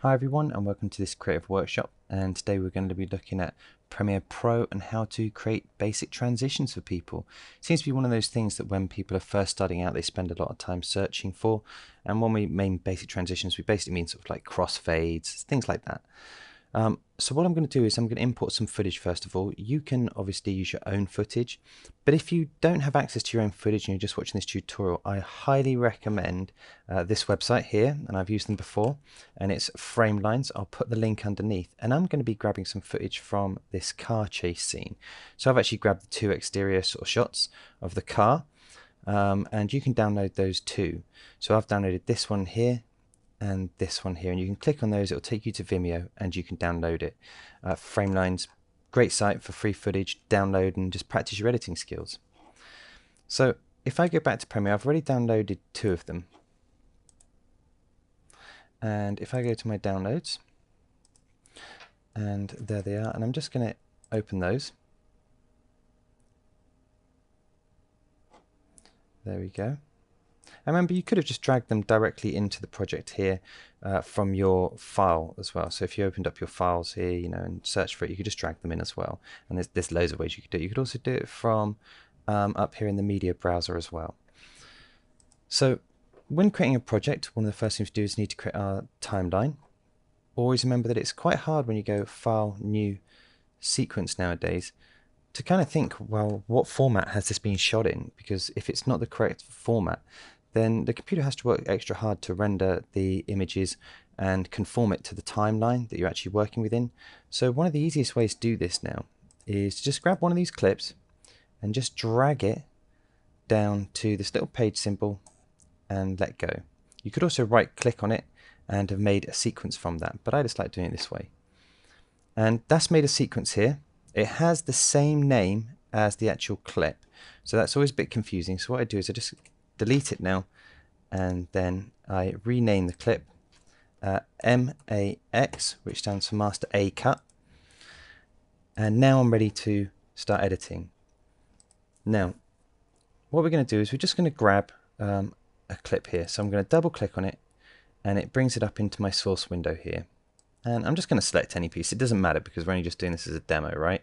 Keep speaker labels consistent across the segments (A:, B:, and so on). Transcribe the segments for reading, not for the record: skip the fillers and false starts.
A: Hi everyone and welcome to this creative workshop, and today we're going to be looking at Premiere Pro and how to create basic transitions for people. It seems to be one of those things that when people are first starting out they spend a lot of time searching for, and when we mean basic transitions we basically mean sort of like crossfades, things like that. So what I'm going to do is I'm going to import some footage first of all. You can obviously use your own footage, but if you don't have access to your own footage and you're just watching this tutorial, I highly recommend this website here, and I've used them before, and it's Framelines. I'll put the link underneath, and I'm going to be grabbing some footage from this car chase scene. So I've actually grabbed the two exterior sort of shots of the car, and you can download those too. So I've downloaded this one here and this one here, and you can click on those. It'll take you to Vimeo and you can download it. Framelines, great site for free footage, download and just practice your editing skills. So if I go back to Premiere, I've already downloaded two of them, and if I go to my downloads, and there they are, and I'm just going to open those. There we go. And remember, you could have just dragged them directly into the project here from your file as well. So if you opened up your files here, and search for it, you could just drag them in as well. And there's loads of ways you could do it. You could also do it from up here in the media browser as well. So when creating a project, one of the first things to do is need to create our timeline. Always remember that it's quite hard when you go File, New, Sequence nowadays to kind of think, well, what format has this been shot in? Because if it's not the correct format, then the computer has to work extra hard to render the images and conform it to the timeline that you're actually working within. So one of the easiest ways to do this now is to just grab one of these clips and just drag it down to this little page symbol and let go. You could also right click on it and have made a sequence from that, but I just like doing it this way. And that's made a sequence here. It has the same name as the actual clip, so that's always a bit confusing. So what I do is I just delete it now, and then I rename the clip MAX, which stands for Master A Cut, and now I'm ready to start editing. Now what we're going to do is we're just going to grab a clip here, so I'm going to double click on it and it brings it up into my source window here, and I'm just going to select any piece. It doesn't matter because we're only just doing this as a demo, right?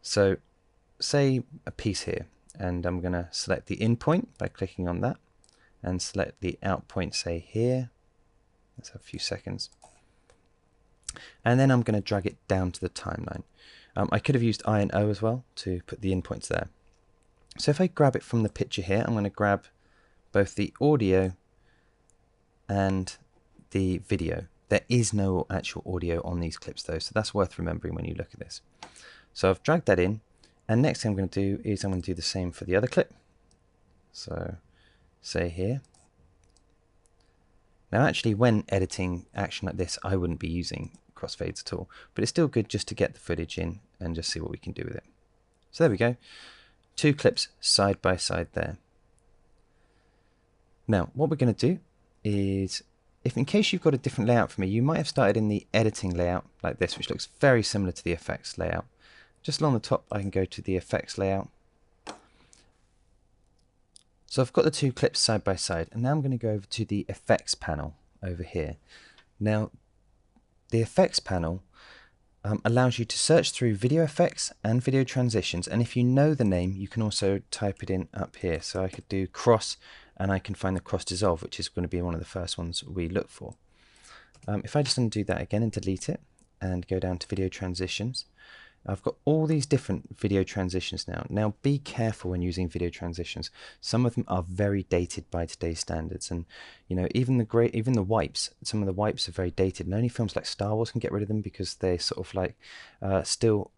A: So say a piece here, and I'm going to select the in point by clicking on that and select the out point, say here. Let's have a few seconds, and then I'm going to drag it down to the timeline. I could have used I and O as well to put the in points there. So if I grab it from the picture here, I'm going to grab both the audio and the video. There is no actual audio on these clips though, so that's worth remembering when you look at this. So I've dragged that in, and next thing I'm going to do is I'm going to do the same for the other clip. So say here. Now actually when editing action like this I wouldn't be using crossfades at all, but it's still good just to get the footage in and just see what we can do with it. So there we go. Two clips side by side there. Now what we're going to do is, if in case you've got a different layout from me, you might have started in the editing layout like this, which looks very similar to the effects layout. Just along the top I can go to the effects layout. So I've got the two clips side by side, and now I'm going to go over to the effects panel over here. Now the effects panel allows you to search through video effects and video transitions, and if you know the name you can also type it in up here. So I could do cross, and I can find the cross dissolve, which is going to be one of the first ones we look for. If I just undo that again and delete it and go down to video transitions, I've got all these different video transitions now. Now be careful when using video transitions. Some of them are very dated by today's standards, and even the wipes, some of the wipes are very dated, and only films like Star Wars can get rid of them because they sort of like still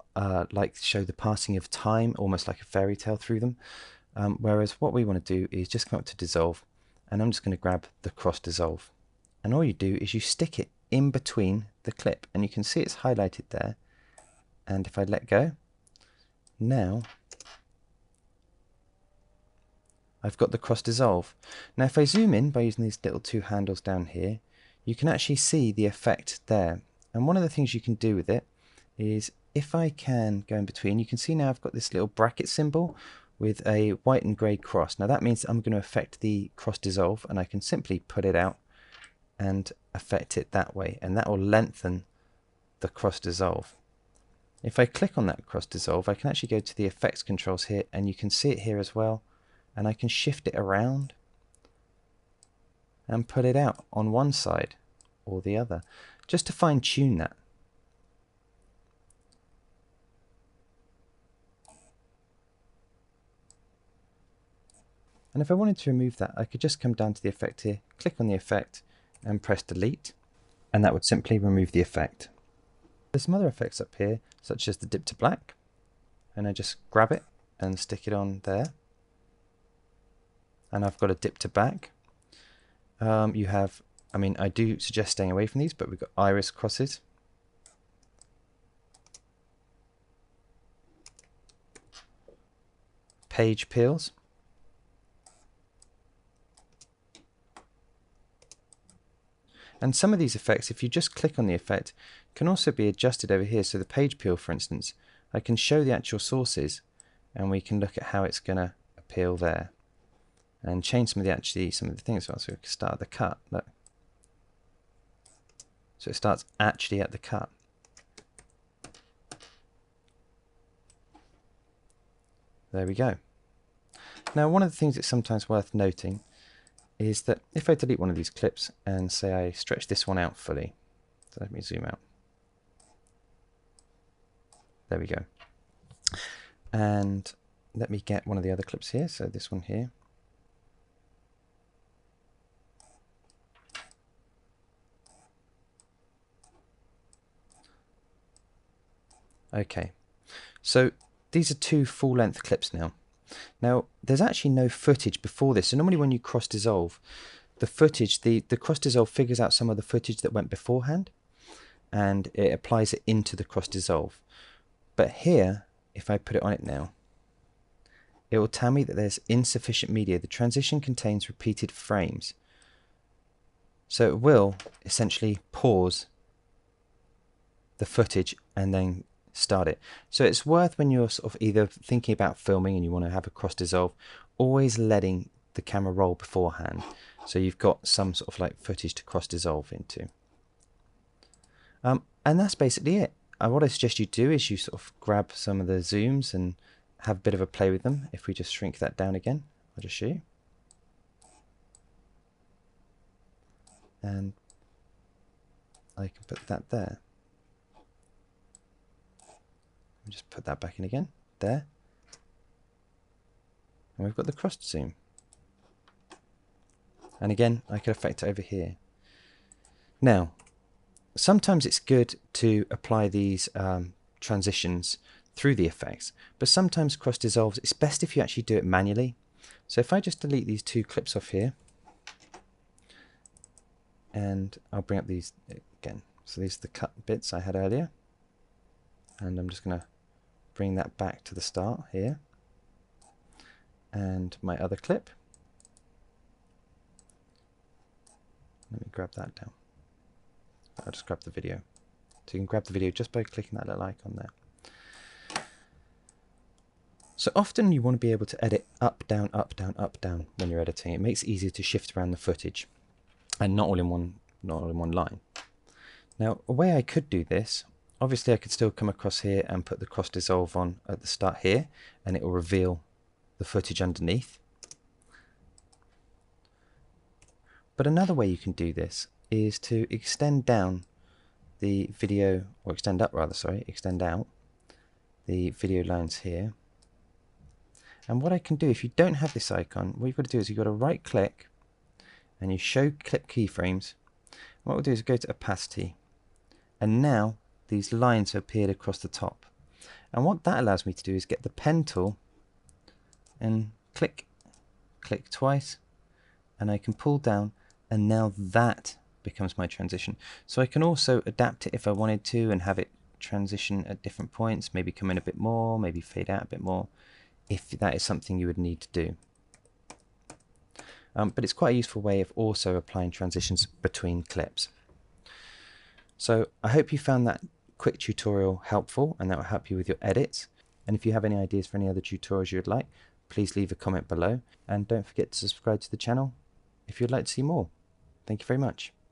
A: like show the passing of time, almost like a fairy tale through them. Whereas what we want to do is just come up to dissolve, and I'm just going to grab the cross dissolve, and all you do is you stick it in between the clip, and you can see it's highlighted there. And if I let go, now I've got the cross dissolve. Now if I zoom in by using these little two handles down here, you can actually see the effect there. And one of the things you can do with it is, if I can go in between, you can see now I've got this little bracket symbol with a white and grey cross. Now that means I'm going to affect the cross dissolve, and I can simply put it out and affect it that way, and that will lengthen the cross dissolve. If I click on that cross dissolve, I can actually go to the effects controls here, and you can see it here as well, and I can shift it around and put it out on one side or the other, just to fine tune that. And if I wanted to remove that, I could just come down to the effect here, click on the effect and press delete, and that would simply remove the effect. There's some other effects up here, such as the dip to black, and I just grab it and stick it on there, and I've got a dip to back. You have, I mean, I do suggest staying away from these, but we've got iris crosses, page peels, and some of these effects, if you just click on the effect, can also be adjusted over here. So the page peel, for instance, I can show the actual sources, and we can look at how it's going to appeal there, and change some of the things as well. So we can start at the cut. Look, so it starts actually at the cut. There we go. Now, one of the things that's sometimes worth noting is that if I delete one of these clips and say I stretch this one out fully, so let me zoom out. There we go. And let me get one of the other clips here, so this one here. Okay, so these are two full-length clips now. Now, there's actually no footage before this. So normally when you cross dissolve, the footage, the cross dissolve figures out some of the footage that went beforehand, and it applies it into the cross dissolve. But here, if I put it on it now, it will tell me that there's insufficient media. The transition contains repeated frames. So it will essentially pause the footage and then start it. So it's worth, when you're sort of either thinking about filming and you want to have a cross dissolve, always letting the camera roll beforehand, so you've got some sort of like footage to cross dissolve into. And that's basically it. What I suggest you do is you sort of grab some of the zooms and have a bit of a play with them. If we just shrink that down again, I'll just show you. And I can put that there. Just put that back in again, there. And we've got the cross zoom. And again, I could affect it over here. Now, sometimes it's good to apply these transitions through the effects, but sometimes cross dissolves, it's best if you actually do it manually. So if I just delete these two clips off here, and I'll bring up these again. So these are the cut bits I had earlier, and I'm just going to bring that back to the start here, and my other clip. Let me grab that down. I'll just grab the video. So you can grab the video just by clicking that little icon there. So often you want to be able to edit up, down, up, down, up, down when you're editing. It makes it easier to shift around the footage, and not all in one line. Now, a way I could do this, obviously I could still come across here and put the cross dissolve on at the start here, and it will reveal the footage underneath. But another way you can do this is to extend down the video, or extend up rather, sorry, extend out the video lines here. And what I can do, if you don't have this icon, what you've got to do is you've got to right click and you show clip keyframes. What we'll do is go to opacity, and now these lines have appeared across the top. And what that allows me to do is get the pen tool and click twice, and I can pull down, and now that becomes my transition. So I can also adapt it if I wanted to and have it transition at different points, maybe come in a bit more, maybe fade out a bit more, if that is something you would need to do. But it's quite a useful way of also applying transitions between clips. So I hope you found that quick tutorial helpful, and that will help you with your edits. And if you have any ideas for any other tutorials you would like, please leave a comment below, and don't forget to subscribe to the channel if you'd like to see more. Thank you very much.